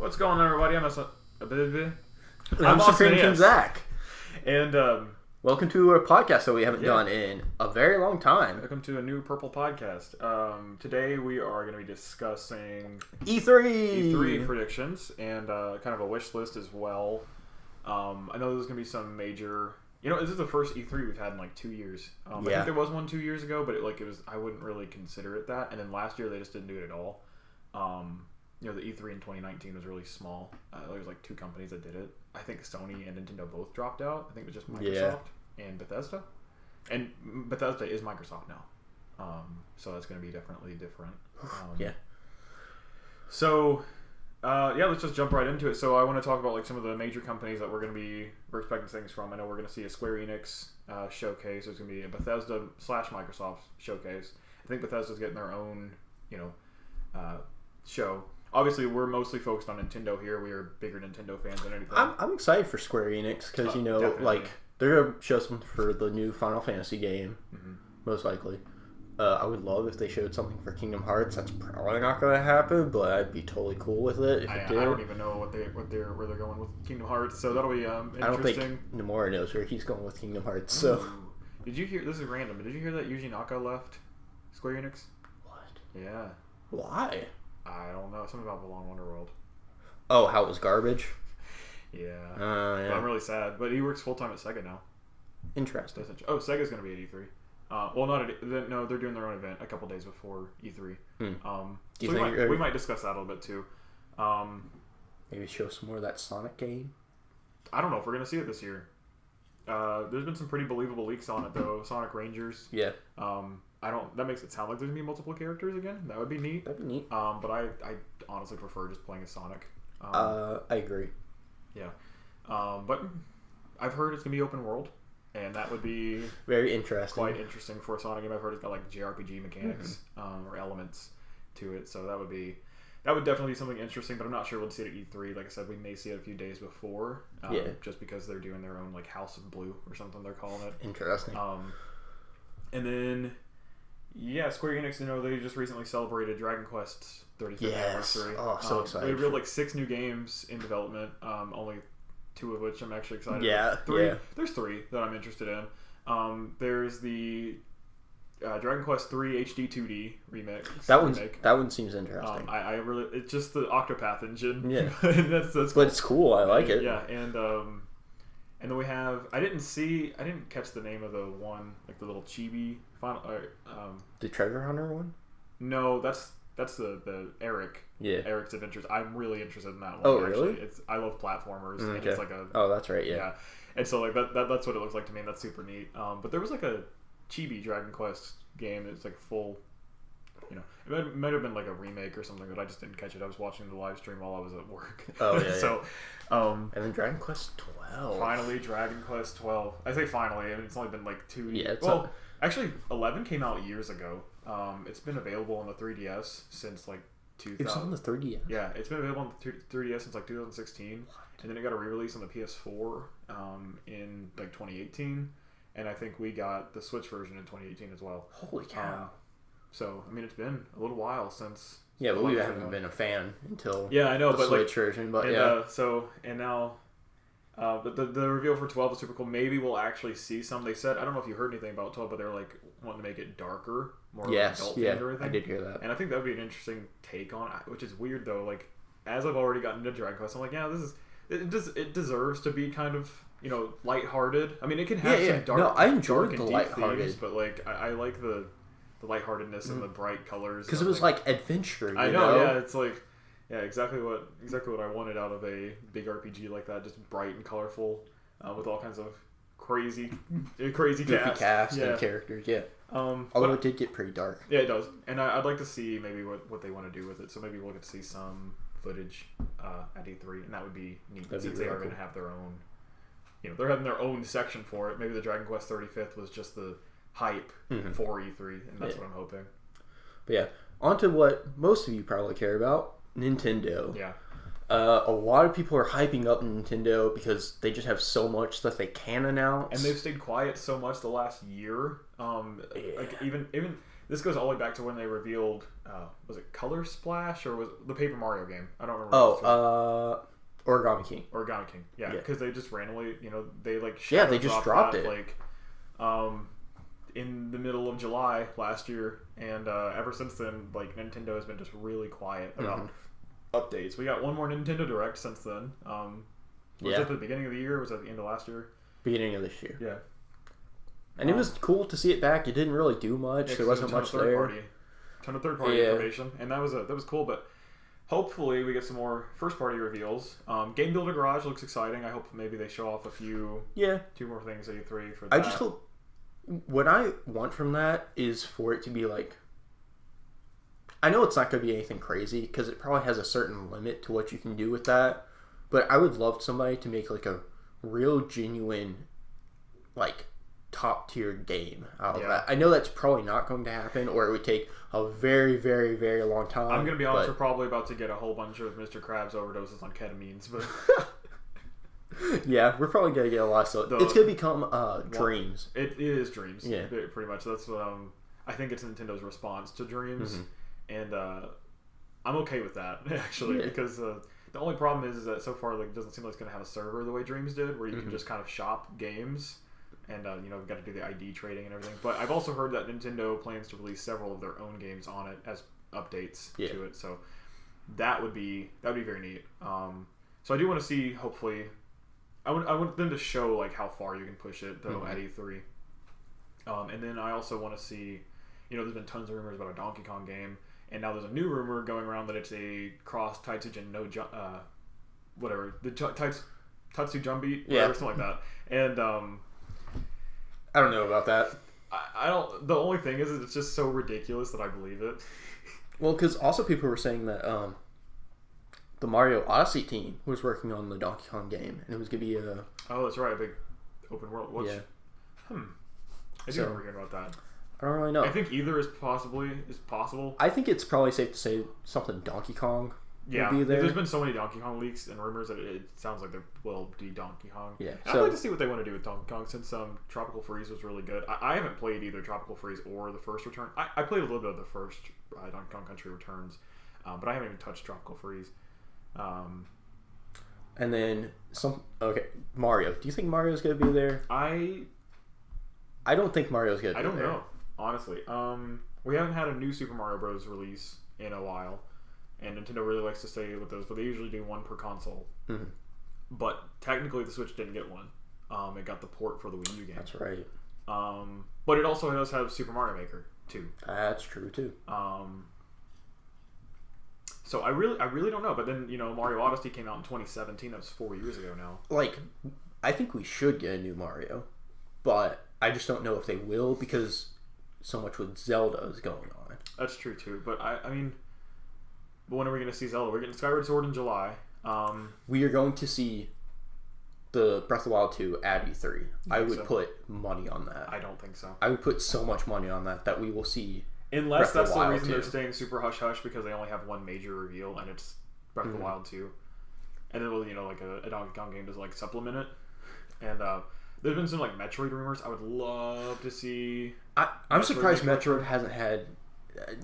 What's going on, everybody? I'm SupremeKingZack. And welcome to a podcast that we haven't done in a very long time. Welcome to a new Purple podcast. Today we are going to be discussing E3 predictions and kind of a wish list as well. I know there's going to be some major... this is the first E3 we've had in like 2 years. I think there was one 2 years ago, but it was I wouldn't really consider it that. And then last year they just didn't do it at all. The E3 in 2019 was really small. There was like 2 companies that did it. I think Sony and Nintendo both dropped out. I think it was just Microsoft and Bethesda. And Bethesda is Microsoft now. So that's going to be definitely different. So, let's just jump right into it. So I want to talk about like some of the major companies that we're expecting things from. I know we're going to see a Square Enix showcase. There's going to be a Bethesda / Microsoft showcase. I think Bethesda's getting their own, show. Obviously, we're mostly focused on Nintendo here. We are bigger Nintendo fans than anything. I'm excited for Square Enix because, they're going to show something for the new Final Fantasy game, most likely. I would love if they showed something for Kingdom Hearts. That's probably not going to happen, but I'd be totally cool with it if it did. I don't even know where they're going with Kingdom Hearts, so that'll be interesting. I don't think Nomura knows where he's going with Kingdom Hearts. So, did you hear? This is random, but did you hear that Yuji Naka left Square Enix? What? Yeah. Why? I don't know. Something about Belong Wonderworld. Oh, how it was garbage? Yeah. I'm really sad. But he works full-time at Sega now. Interesting. Oh, Sega's going to be at E3. No, they're doing their own event a couple days before E3. We might discuss that a little bit too. Maybe show some more of that Sonic game? I don't know if we're going to see it this year. There's been some pretty believable leaks on it, though. Sonic Rangers. Yeah. That makes it sound like there's going to be multiple characters again. That would be neat. That'd be neat. But I honestly prefer just playing as Sonic. I agree. Yeah. But I've heard it's going to be open world, and that would be very interesting. Quite interesting for a Sonic game. I've heard it's got like JRPG mechanics or elements to it, so that would definitely be something interesting. But I'm not sure we'll see it at E3. Like I said, we may see it a few days before, just because they're doing their own like House of Blue or something they're calling it. Interesting. And then. Yeah, Square Enix, they just recently celebrated Dragon Quest's 35th anniversary. Oh, so excited. They revealed like 6 new games in development, only 2 of which I'm actually excited about. There's 3 that I'm interested in. There's the Dragon Quest 3 HD 2D remake. That one seems interesting. It's just the Octopath engine. Yeah. that's cool. But it's cool, I like it. Yeah, and then we have, I didn't catch the name of the one, like the little chibi final, the Treasure Hunter one? No, that's the Eric. Yeah. Eric's Adventures. I'm really interested in that one. Oh, really? I love platformers. And it's like a... Oh, that's right, yeah. And so like that's what it looks like to me, and that's super neat. But there was like a chibi Dragon Quest game that's like full... it might have been like a remake or something, but I just didn't catch it. I was watching the live stream while I was at work. Oh, yeah. So, and then Dragon Quest 12. Finally, Dragon Quest 12. I say finally. I mean, it's only been like 2 years. Yeah, actually, 11 came out years ago. It's been available on the 3DS since like 2000. It's on the 3DS? Yeah, it's been available on the 3DS since like 2016. What? And then it got a re-release on the PS4 in like 2018. And I think we got the Switch version in 2018 as well. Holy cow. So, I mean, it's been a little while since... Yeah, but we haven't been a fan until I know, the but Switch version, but now... But the reveal for 12 is super cool. Maybe we'll actually see some. They said, I don't know if you heard anything about 12, but they're like wanting to make it darker, more adult themed or anything. I did hear that. And I think that would be an interesting take on it, which is weird though. Like, as I've already gotten into Dragon Quest, I'm like, it deserves to be kind of, lighthearted. I mean, it can have some dark, I enjoyed dark the and lighthearted themes, but like, I like the lightheartedness and the bright colors. Because it was like adventure, I know, yeah, it's like... Yeah, exactly what I wanted out of a big RPG like that. Just bright and colorful, with all kinds of crazy cast and characters. Yeah. Although it did get pretty dark. Yeah, it does. And I'd like to see maybe what they want to do with it. So maybe we'll get to see some footage at E3, and that would be neat since they are going to have their own. They're having their own section for it. Maybe the Dragon Quest 35th was just the hype for E3, and that's what I'm hoping. But yeah, on to what most of you probably care about. Nintendo. Yeah. A lot of people are hyping up Nintendo because they just have so much that they can announce. And they've stayed quiet so much the last year. Like even this goes all the way back to when they revealed, was it Color Splash or was it the Paper Mario game? I don't remember. Origami King. Origami King, yeah, because they just randomly, they like they just dropped it like, in the middle of July last year, and ever since then, like Nintendo has been just really quiet about updates. We got one more Nintendo Direct since then. Was it at the beginning of the year? Or was it at the end of last year? Beginning of this year. Yeah. And it was cool to see it back. It didn't really do much. There wasn't much there. Ton of third party information, and that was cool. But hopefully we get some more first party reveals. Game Builder Garage looks exciting. I hope maybe they show off a few, 2 more things at E3 for that. I just hope what I want from that is for it to be like. I know it's not going to be anything crazy because it probably has a certain limit to what you can do with that. But I would love somebody to make like a real genuine, like, top tier game out of that. I know that's probably not going to happen, or it would take a very, very, very long time. I'm going to be honest, we're probably about to get a whole bunch of Mr. Krabs overdoses on ketamines, but yeah, we're probably going to get a lot of stuff. It's going to become Dreams. It is Dreams. Yeah, pretty much. That's what I think it's Nintendo's response to Dreams, and I'm okay with that actually because. The only problem is that so far, like, it doesn't seem like it's going to have a server the way Dreams did, where you can just kind of shop games, and we've got to do the ID trading and everything. But I've also heard that Nintendo plans to release several of their own games on it as updates to it, so that would be very neat. So I do want to see. Hopefully, I want them to show like how far you can push it though at E3, and then I also want to see. There's been tons of rumors about a Donkey Kong game. And now there's a new rumor going around that it's a cross Taitsujin whatever, the Tatsu Jumbeat, whatever, something like that. And I don't know about that. I don't. The only thing is it's just so ridiculous that I believe it. Well, because also people were saying that the Mario Odyssey team was working on the Donkey Kong game, and it was gonna be a. Oh, that's right, a big open world. I do remember hearing about that. I don't really know. I think either is possible. I think it's probably safe to say something Donkey Kong will be there. There's been so many Donkey Kong leaks and rumors that it sounds like there will be Donkey Kong. Yeah. I'd like to see what they want to do with Donkey Kong since Tropical Freeze was really good. I haven't played either Tropical Freeze or the first Return. I played a little bit of the first Donkey Kong Country Returns, but I haven't even touched Tropical Freeze. And then Mario. Do you think Mario's going to be there? I don't think Mario's going to be there. I don't know. Honestly, we haven't had a new Super Mario Bros. Release in a while, and Nintendo really likes to stay with those, but they usually do one per console. Mm-hmm. But technically, the Switch didn't get one. It got the port for the Wii U game. That's right. But it also does have Super Mario Maker too. That's true too. So I really don't know. But then Mario Odyssey came out in 2017. That was 4 years ago now. Like, I think we should get a new Mario, but I just don't know if they will because. So much with Zelda is going on. That's true too, but I mean, when are we going to see Zelda? We're getting Skyward Sword in July. We are going to see the Breath of the Wild 2 at E3. I would put money on that. I don't think so. I would put so much money on that we will see. Unless that's the reason they're staying super hush hush because they only have one major reveal and it's Breath of the Wild 2, and then like a Donkey Kong game to like supplement it, and there's been some like Metroid rumors. I would love to see. I'm surprised Metroid hasn't had.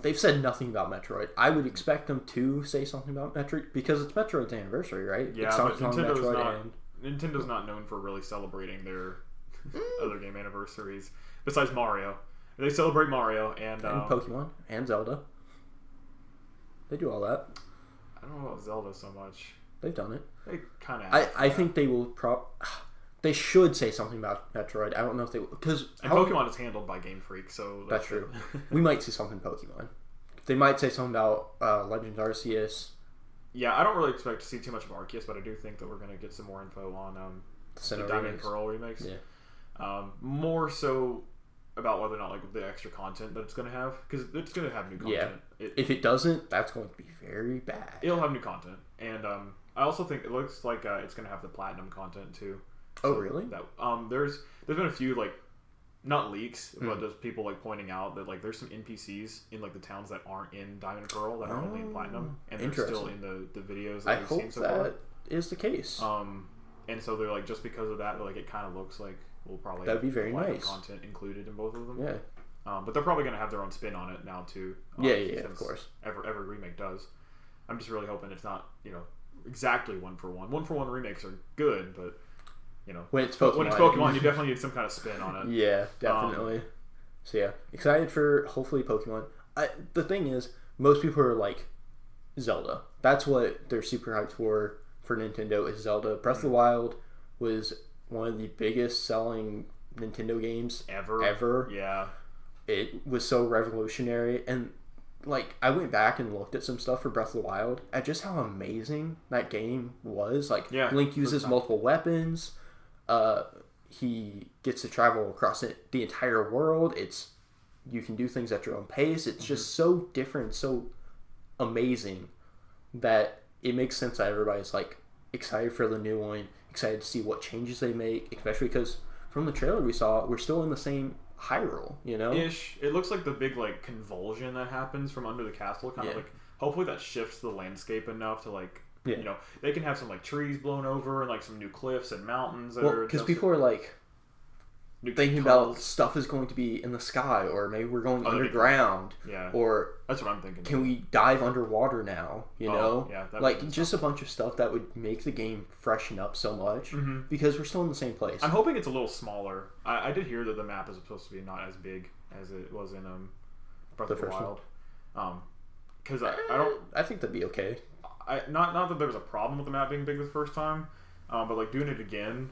They've said nothing about Metroid. I would expect them to say something about Metroid because it's Metroid's anniversary, right? Yeah, but Nintendo's not known for really celebrating their other game anniversaries. Besides Mario, they celebrate Mario and Pokemon and Zelda. They do all that. I don't know about Zelda so much. They've done it. They kind of. I think they will. They should say something about Metroid. I don't know if they will. Pokemon is handled by Game Freak, so... That's true. We might see something Pokemon. They might say something about Legends Arceus. Yeah, I don't really expect to see too much of Arceus, but I do think that we're going to get some more info on the Diamond Pearl remakes. Yeah. More so about whether or not like the extra content that it's going to have, because it's going to have new content. Yeah. If it doesn't, that's going to be very bad. It'll have new content. And I also think it looks like it's going to have the Platinum content, too. Oh, really? That there's been a few like not leaks, but just people like pointing out that like there's some NPCs in like the towns that aren't in Diamond and Pearl that are only in Platinum, and they're still in the videos that we've seen so far. That is the case. And so they're like just because of that, like it kind of looks like we'll probably that'd be very nice content included in both of them. Yeah. But they're probably going to have their own spin on it now too. Yeah, of course. Every remake does. I'm just really hoping it's not, exactly 1-for-1. 1-for-1 remakes are good, but when it's Pokemon, you definitely need some kind of spin on it. Yeah, definitely. So yeah, excited for hopefully Pokemon. The thing is, most people are like Zelda. That's what they're super hyped for Nintendo is Zelda. Breath of the Wild was one of the biggest selling Nintendo games ever. Yeah. It was so revolutionary, and like I went back and looked at some stuff for Breath of the Wild at just how amazing that game was. Like Link uses multiple weapons. He gets to travel across the entire world. You can do things at your own pace. It's just so different, so amazing that it makes sense that everybody's like excited for the new one, excited to see what changes they make, especially because from the trailer we saw, we're still in the same Hyrule, Ish. It looks like the big like convulsion that happens from under the castle, kind of like hopefully that shifts the landscape enough to like they can have some like trees blown over and like some new cliffs and mountains. Because people are like thinking about stuff is going to be in the sky, or maybe we're going underground. Yeah. Or that's what I'm thinking. Can we dive underwater now? Yeah. Like just a bunch of stuff that would make the game freshen up so much because we're still in the same place. I'm hoping it's a little smaller. I did hear that the map is supposed to be not as big as it was in Breath of the Wild. Because I think that'd be okay. Not that there was a problem with the map being big the first time, but like doing it again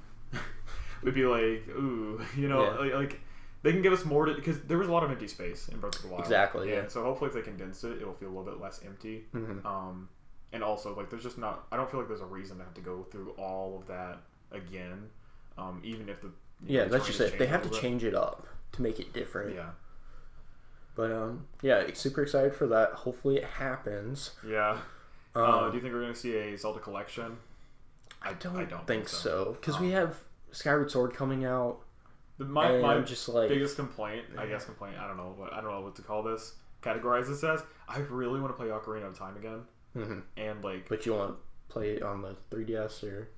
would be like, ooh, like they can give us more because there was a lot of empty space in Breath of the Wild. Exactly. And so hopefully if they condense it, it'll feel a little bit less empty. And also like there's just not. I don't feel like there's a reason to have to go through all of that again, even if the that's just it. They have to change it up to make it different. Yeah. But super excited for that. Hopefully it happens. Yeah. Do you think we're going to see a Zelda collection? I don't think so. Because we have Skyward Sword coming out. My just like biggest complaint, I don't know what to call this. Categorize this as. I really want to play Ocarina of Time again. And like, but you want to play it on the 3DS or?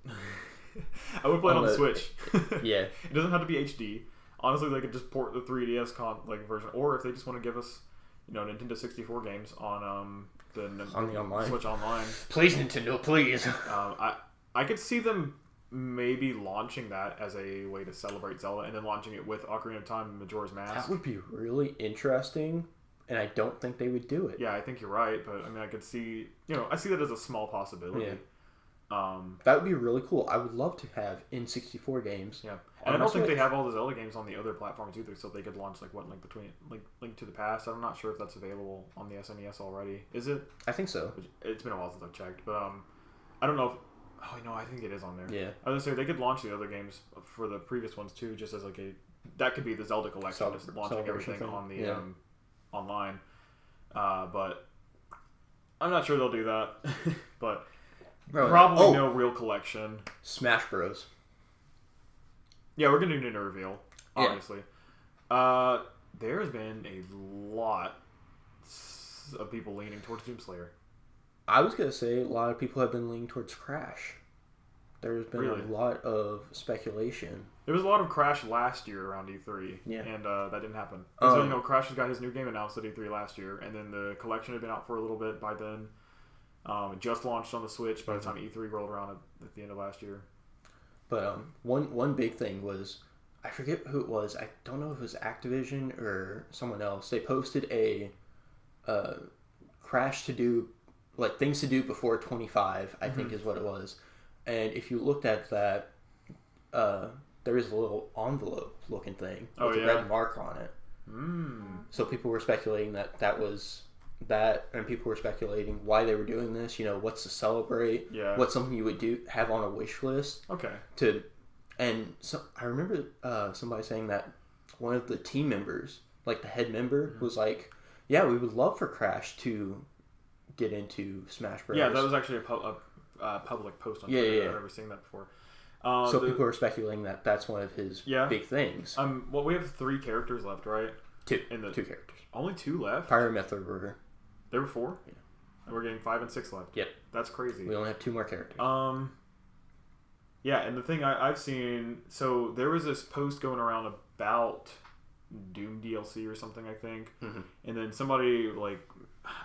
I would play it on the Switch. Yeah. It doesn't have to be HD. Honestly, they could just port the 3DS version, or if they just want to give us, Nintendo 64 games on the online. Switch Online. Please, Nintendo, please. I could see them maybe launching that as a way to celebrate Zelda, and then launching it with Ocarina of Time and Majora's Mask. That would be really interesting, and I don't think they would do it. Yeah, I think you're right, but I mean, I could see, I see that as a small possibility. Yeah. That would be really cool. I would love to have N64 games. Yeah, and I don't think they have all the Zelda games on the other platforms either, so they could launch Link to the Past. I'm not sure if that's available on the SNES already. Is it? I think so. It's been a while since I've checked, but I don't know if. Oh no, I think it is on there. Yeah. I was gonna say they could launch the other games for the previous ones too, just as like that could be the Zelda collection, just launching everything on the online. But I'm not sure they'll do that. But probably no real collection. Smash Bros. Yeah, we're gonna do a reveal, obviously. Yeah. There has been a lot of people leaning towards Doomslayer. I was going to say a lot of people have been leaning towards Crash. There's been a lot of speculation. There was a lot of Crash last year around E3, and that didn't happen. So, Crash has got his new game announced at E3 last year, and then the collection had been out for a little bit by then. It just launched on the Switch by the time E3 rolled around at the end of last year. But one big thing was, I forget who it was. I don't know if it was Activision or someone else. They posted a Crash to do, like things to do before 25, I think is what it was. And if you looked at that, there is a little envelope looking thing with a red mark on it. So people were speculating that was that, and people were speculating why they were doing this. What's to celebrate? Yeah. What's something you would have on a wish list? Okay. And so I remember somebody saying that one of the team members, like the head member, was like, "Yeah, we would love for Crash to get into Smash Bros." Yeah, that was actually a public post on Twitter. I remember seeing that before. So people are speculating that that's one of his big things. Well, we have 3 characters left, right? 2 characters. Only 2 left? Pyro Method Burger. There were 4? Yeah. And we're getting 5 and 6 left. Yep. That's crazy. We only have 2 more characters. Yeah, and the thing I've seen, so there was this post going around about Doom DLC or something, I think. Mm-hmm. And then somebody like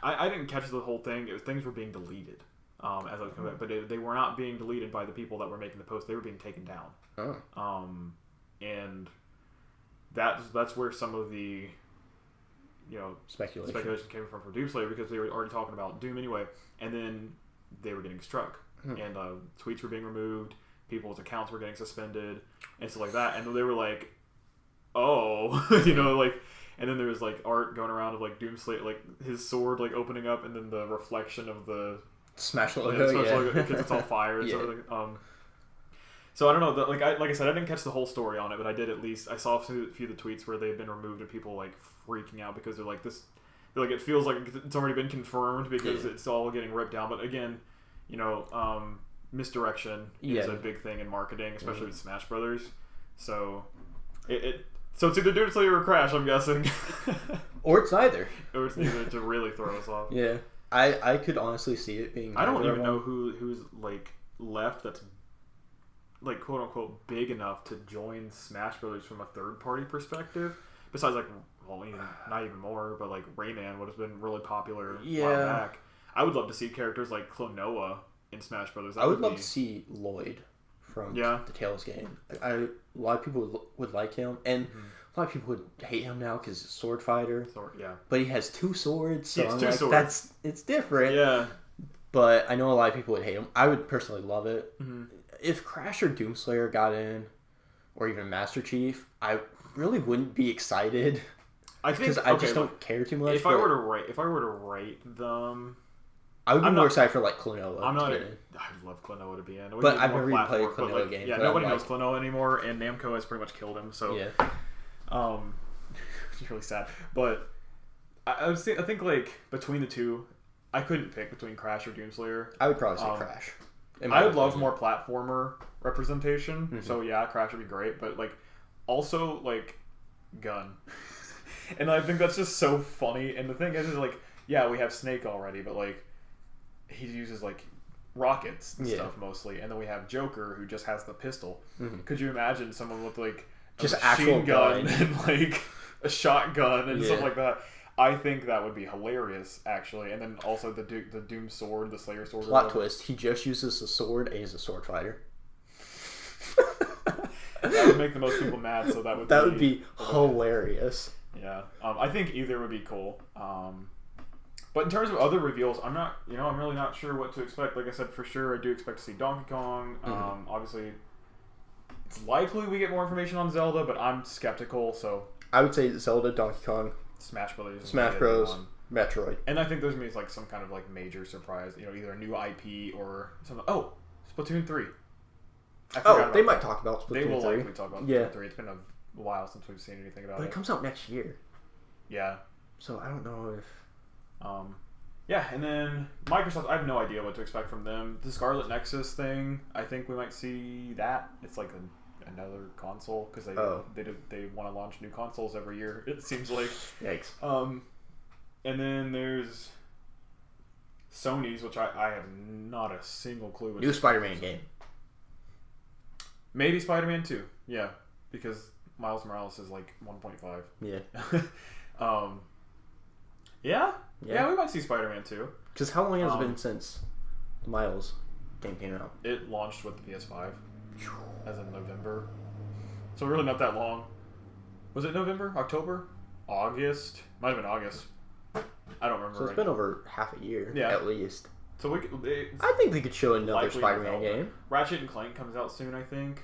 I didn't catch the whole thing. Things were being deleted as I was coming back, but they were not being deleted by the people that were making the post. They were being taken down. Oh. And that's where some of the speculation came from for Doomslayer, because they were already talking about Doom anyway, and then they were getting struck, and tweets were being removed, people's accounts were getting suspended, and stuff like that, and they were like, oh, and then there was like art going around of like Doomslayer, like his sword like opening up, and then the reflection of the Smash logo, because it's on fire and everything. So I don't know. Like I said, I didn't catch the whole story on it, but I did at least. I saw a few of the tweets where they've been removed and people like freaking out because they're like this. They're like, it feels like it's already been confirmed because it's all getting ripped down. But again, misdirection is a big thing in marketing, especially with Smash Brothers. So so it's either Doomslayer or Crash, I'm guessing, or it's neither. Or it's neither to really throw us off. Yeah, I could honestly see it being. I don't even know who's like left that's like quote unquote big enough to join Smash Brothers from a third party perspective. Besides like, well, not even more, but like Rayman would have been really popular a while back. I would love to see characters like Klonoa in Smash Brothers. I would love to see Lloyd from the Tales game. A lot of people would like him, and a lot of people would hate him now because he's a sword fighter. But he has two swords, so I'm like, it's different. Yeah. But I know a lot of people would hate him. I would personally love it. If Crash or Doomslayer got in, or even Master Chief, I really wouldn't be excited. Because I just don't care too much. If I were to rate them, I would be more excited for like Klonoa. I'd love Klonoa to be in. But I've never even played a Klonoa game. Yeah, nobody knows Klonoa anymore, and Namco has pretty much killed him. So it's really sad. But I think like between the two, I couldn't pick between Crash or Doomslayer. I would probably say Crash. I would love more platformer representation. So yeah, Crash would be great, but like also like Gun. And I think that's just so funny. And the thing is like, yeah, we have Snake already, but like he uses like rockets and stuff mostly, and then we have Joker who just has the pistol. Could you imagine someone with like a just machine gun and like a shotgun and stuff like that? I think that would be hilarious, actually. And then also the Doom sword, the Slayer sword. Plot twist: he just uses the sword, and he's a sword fighter. That would make the most people mad. So that would be hilarious. Yeah, I think either would be cool. But in terms of other reveals, I'm really not sure what to expect. Like I said, for sure, I do expect to see Donkey Kong. Obviously, it's likely we get more information on Zelda, but I'm skeptical. So I would say Zelda, Donkey Kong, Smash Brothers, Metroid, and I think there's gonna be like some kind of like major surprise. Either a new IP or something. Oh, Splatoon 3. They might talk about Splatoon 3. They will likely talk about Splatoon 3. It's been a while since we've seen anything about it. But it comes out next year. Yeah. So I don't know if. And then Microsoft, I have no idea what to expect from them. The Scarlet Nexus thing, I think we might see that. It's like another console because they want to launch new consoles every year. It seems like. Yikes. And then there's Sony's, which I have not a single clue. New Spider-Man game. Maybe Spider-Man 2. Yeah, because Miles Morales is like 1.5. Yeah. Yeah, we might see Spider-Man 2. Because how long has it been since the Miles game came out? It launched with the PS5 as in November. So really not that long. Was it November? October? August? Might have been August. I don't remember. So it's been over half a year, at least. So I think they could show another Spider-Man game. Ratchet and Clank comes out soon, I think.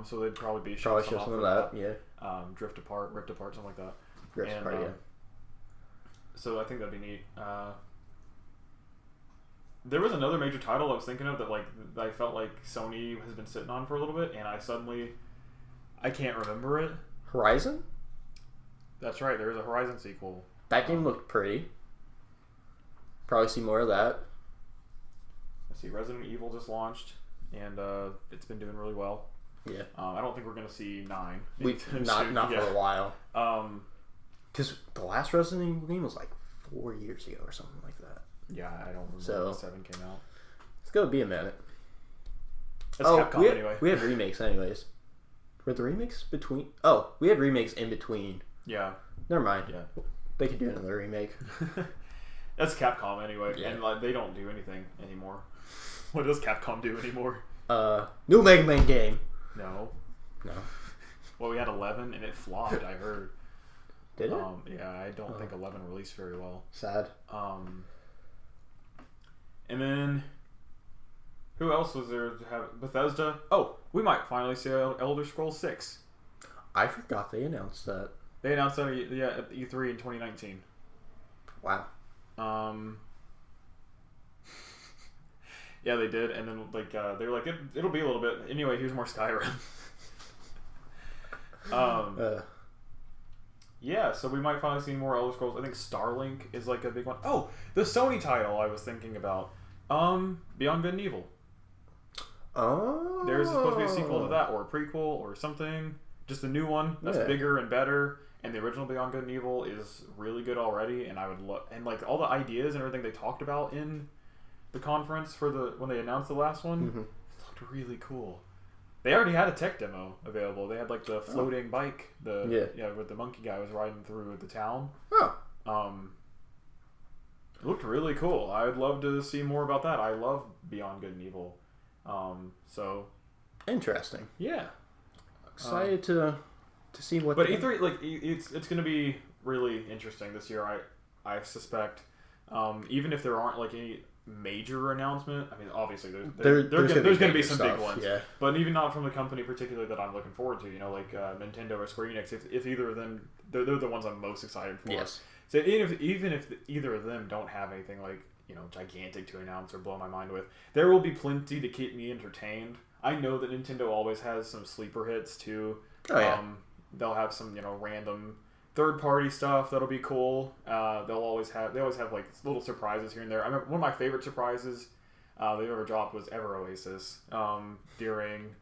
So they'd probably be showing some of that. Yeah. Rift Apart, something like that. Rift Apart, yeah. So I think that'd be neat. There was another major title I was thinking of that I felt like Sony has been sitting on for a little bit, and I can't remember it. Horizon? That's right. There is a Horizon sequel. That game looked pretty. Probably see more of that. Let's see. Resident Evil just launched, and it's been doing really well. Yeah. I don't think we're going to see 9. Not for a while. Because the last Resident Evil game was like 4 years ago or something like that. Yeah, I don't remember when 7 came out. It's going to be a minute. That's Capcom anyway. We had remakes anyways. Were the remakes between... Oh, we had remakes in between Yeah. Never mind. Yeah. They could do another remake. That's Capcom anyway, Yeah. and like they don't do anything anymore. What does Capcom do anymore? New Mega Man game. No. No. Well, we had 11 and it flopped. I heard. Did it? Yeah, I don't think 11 released very well. Sad. And then who else was there to have Bethesda? Oh, we might finally see Elder Scrolls 6. I forgot they announced that. They announced that at E3 in 2019. Wow. Yeah, they did, and then like they were like, it'll be a little bit. Anyway, here's more Skyrim. Yeah, so we might finally see more Elder Scrolls. I think Starlink is like a big one. Oh, the Sony title I was thinking about. Beyond Good and Evil. Oh. There's supposed to be a sequel to that, or a prequel, or something. Just a new one that's bigger and better. And the original Beyond Good and Evil is really good already. And I would look, and like all the ideas and everything they talked about in the conference for when they announced the last one, looked really cool. They already had a tech demo available. They had like the floating bike, with the monkey guy was riding through the town. It looked really cool. I would love to see more about that. I love Beyond Good and Evil. So interesting. Yeah, excited to see what. But E3, like it's going to be really interesting this year. I suspect, even if there aren't like any major announcement. I mean, obviously there's going to be some big ones. Yeah. But even not from the company particularly that I'm looking forward to. You know, like Nintendo or Square Enix. If either of them, they're the ones I'm most excited for. Yes. So even if either of them don't have anything like gigantic to announce or blow my mind with, there will be plenty to keep me entertained. I know that Nintendo always has some sleeper hits too. Oh yeah. They'll have some random third-party stuff that'll be cool. They always have like little surprises here and there. I remember one of my favorite surprises they ever dropped was Ever Oasis during.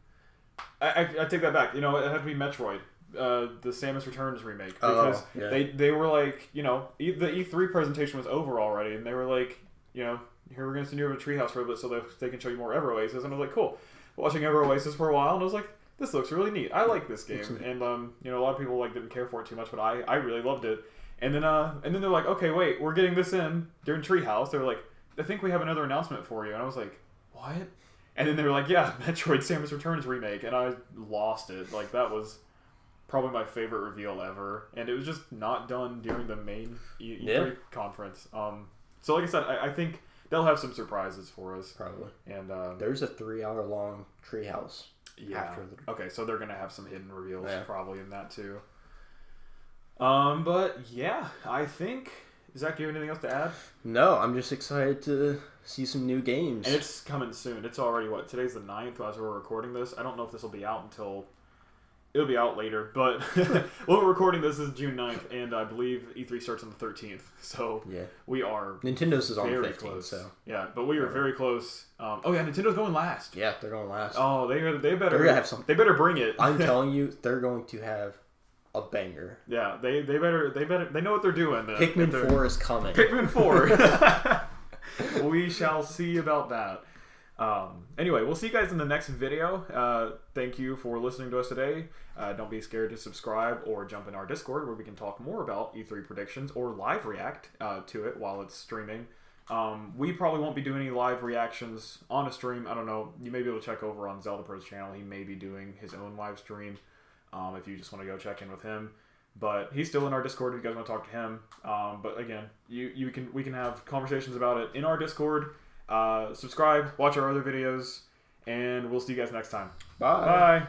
I take that back. It had to be Metroid, the Samus Returns remake, because they were like, the E3 presentation was over already, and they were like, here we're gonna send you over to Treehouse for a bit so that they can show you more Ever Oasis, and I was like, cool. Watching Ever Oasis for a while, and I was like, this looks really neat. I like this game, and a lot of people didn't care for it too much, but I really loved it. And then they're like, okay, wait, we're getting this in during Treehouse. They were like, I think we have another announcement for you, and I was like, what? And then they were like, yeah, Metroid Samus Returns remake, and I lost it. Like that was probably my favorite reveal ever, and it was just not done during the main E3 conference. So like I said, I think they'll have some surprises for us. Probably. And there's a 3-hour-long Treehouse. Yeah. Okay, so they're gonna have some hidden reveals probably in that too. But yeah, I think. Zach, do you have anything else to add? No, I'm just excited to see some new games. And it's coming soon. It's already today's the 9th as we're recording this. I don't know if this will be out until. It'll be out later, but when we're recording this is June 9th, and I believe E3 starts on the 13th. So we are Nintendo's is on the 15th, close. So but we are very close. Nintendo going last. Yeah, they're going last. Oh, they better. They're gonna have something. They better bring it. I'm telling you, they're going to have a banger. Yeah, they better. They know what they're doing. Pikmin 4 is coming. Pikmin 4. We shall see about that. Anyway, we'll see you guys in the next video. Thank you for listening to us today. Don't be scared to subscribe or jump in our Discord where we can talk more about E3 predictions or live react to it while it's streaming. We probably won't be doing any live reactions on a stream. I don't know. You may be able to check over on Zelda Pro's channel. He may be doing his own live stream if you just want to go check in with him. But he's still in our Discord if you guys want to talk to him. But again, we can have conversations about it in our Discord. Subscribe, watch our other videos, and we'll see you guys next time. Bye. Bye.